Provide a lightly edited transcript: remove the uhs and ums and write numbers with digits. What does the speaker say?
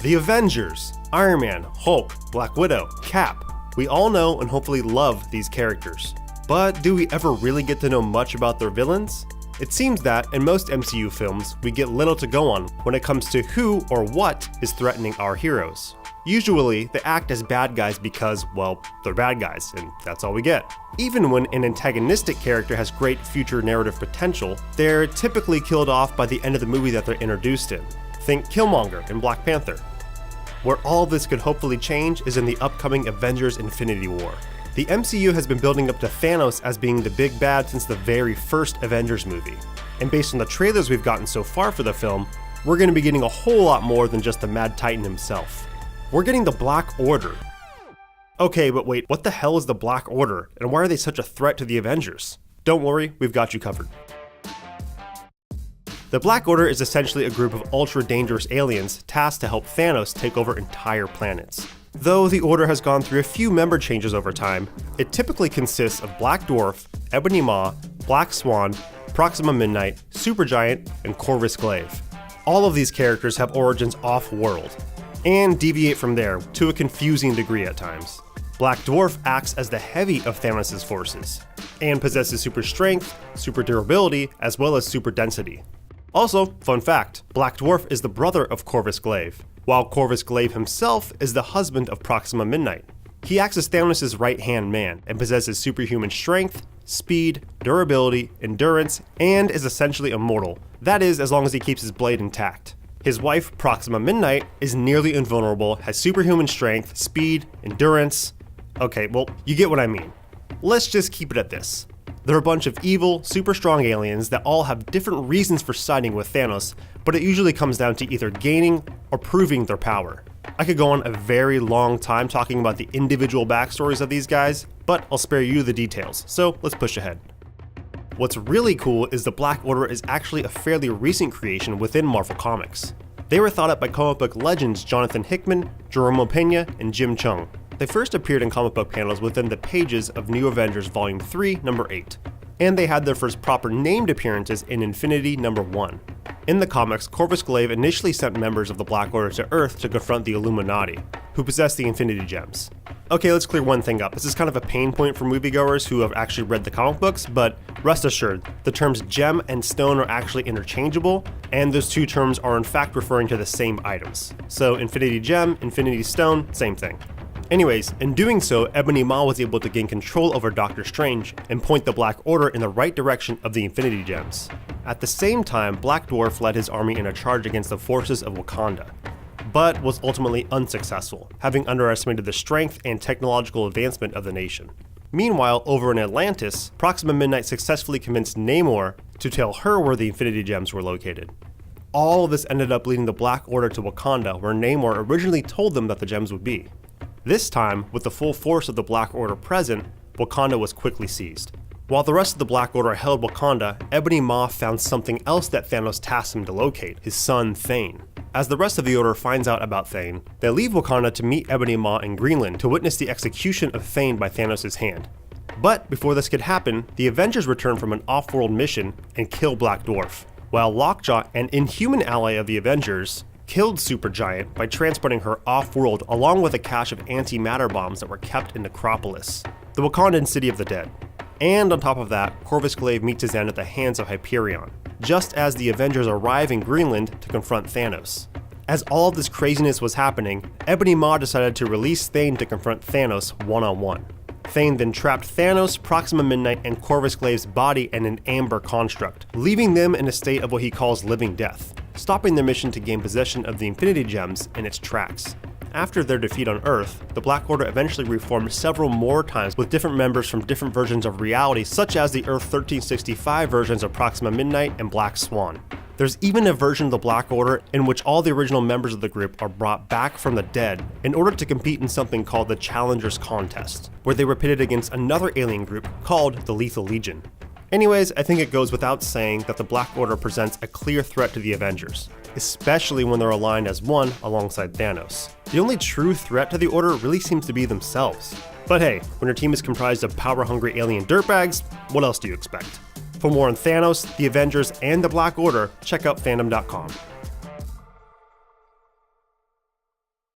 The Avengers, Iron Man, Hulk, Black Widow, Cap. We all know and hopefully love these characters. But do we ever really get to know much about their villains? It seems that, in most MCU films, we get little to go on when it comes to who or what is threatening our heroes. Usually, they act as bad guys because, well, they're bad guys, and that's all we get. Even when an antagonistic character has great future narrative potential, they're typically killed off by the end of the movie that they're introduced in. Think Killmonger in Black Panther. Where all this could hopefully change is in the upcoming Avengers Infinity War. The MCU has been building up to Thanos as being the big bad since the very first Avengers movie. And based on the trailers we've gotten so far for the film, we're going to be getting a whole lot more than just the Mad Titan himself. We're getting the Black Order. Okay, but wait, what the hell is the Black Order, and why are they such a threat to the Avengers? Don't worry, we've got you covered. The Black Order is essentially a group of ultra-dangerous aliens tasked to help Thanos take over entire planets. Though the Order has gone through a few member changes over time, it typically consists of Black Dwarf, Ebony Maw, Black Swan, Proxima Midnight, Supergiant, and Corvus Glaive. All of these characters have origins off-world, and deviate from there to a confusing degree at times. Black Dwarf acts as the heavy of Thanos' forces, and possesses super strength, super durability, as well as super density. Also, fun fact, Black Dwarf is the brother of Corvus Glaive, while Corvus Glaive himself is the husband of Proxima Midnight. He acts as Thanos' right-hand man and possesses superhuman strength, speed, durability, endurance, and is essentially immortal. That is, as long as he keeps his blade intact. His wife, Proxima Midnight, is nearly invulnerable, has superhuman strength, speed, endurance. Okay, well, you get what I mean. Let's just keep it at this. They're a bunch of evil, super strong aliens that all have different reasons for siding with Thanos, but it usually comes down to either gaining or proving their power. I could go on a very long time talking about the individual backstories of these guys, but I'll spare you the details, so let's push ahead. What's really cool is the Black Order is actually a fairly recent creation within Marvel Comics. They were thought up by comic book legends Jonathan Hickman, Jerome Pena, and Jim Cheung. They first appeared in comic book panels within the pages of New Avengers Volume 3, number 8, and they had their first proper named appearances in Infinity number 1. In the comics, Corvus Glaive initially sent members of the Black Order to Earth to confront the Illuminati, who possess the Infinity Gems. Okay, let's clear one thing up. This is kind of a pain point for moviegoers who have actually read the comic books, but rest assured, the terms gem and stone are actually interchangeable, and those two terms are in fact referring to the same items. So Infinity Gem, Infinity Stone, same thing. Anyways, in doing so, Ebony Maw was able to gain control over Doctor Strange and point the Black Order in the right direction of the Infinity Gems. At the same time, Black Dwarf led his army in a charge against the forces of Wakanda, but was ultimately unsuccessful, having underestimated the strength and technological advancement of the nation. Meanwhile, over in Atlantis, Proxima Midnight successfully convinced Namor to tell her where the Infinity Gems were located. All of this ended up leading the Black Order to Wakanda, where Namor originally told them that the gems would be. This time, with the full force of the Black Order present, Wakanda was quickly seized. While the rest of the Black Order held Wakanda, Ebony Maw found something else that Thanos tasked him to locate, his son Thane. As the rest of the Order finds out about Thane, they leave Wakanda to meet Ebony Maw in Greenland to witness the execution of Thane by Thanos' hand. But before this could happen, the Avengers return from an off-world mission and kill Black Dwarf, while Lockjaw, an inhuman ally of the Avengers, killed Supergiant by transporting her off-world along with a cache of antimatter bombs that were kept in Necropolis, the Wakandan city of the dead. And on top of that, Corvus Glaive meets his end at the hands of Hyperion, just as the Avengers arrive in Greenland to confront Thanos. As all of this craziness was happening, Ebony Maw decided to release Thane to confront Thanos one-on-one. Thane then trapped Thanos, Proxima Midnight, and Corvus Glaive's body in an amber construct, leaving them in a state of what he calls living death, stopping their mission to gain possession of the Infinity Gems in its tracks. After their defeat on Earth, the Black Order eventually reformed several more times with different members from different versions of reality, such as the Earth 1365 versions of Proxima Midnight and Black Swan. There's even a version of the Black Order in which all the original members of the group are brought back from the dead in order to compete in something called the Challengers Contest, where they were pitted against another alien group called the Lethal Legion. Anyways, I think it goes without saying that the Black Order presents a clear threat to the Avengers, especially when they're aligned as one alongside Thanos. The only true threat to the Order really seems to be themselves. But hey, when your team is comprised of power-hungry alien dirtbags, what else do you expect? For more on Thanos, the Avengers, and the Black Order, check out FANDOM.com.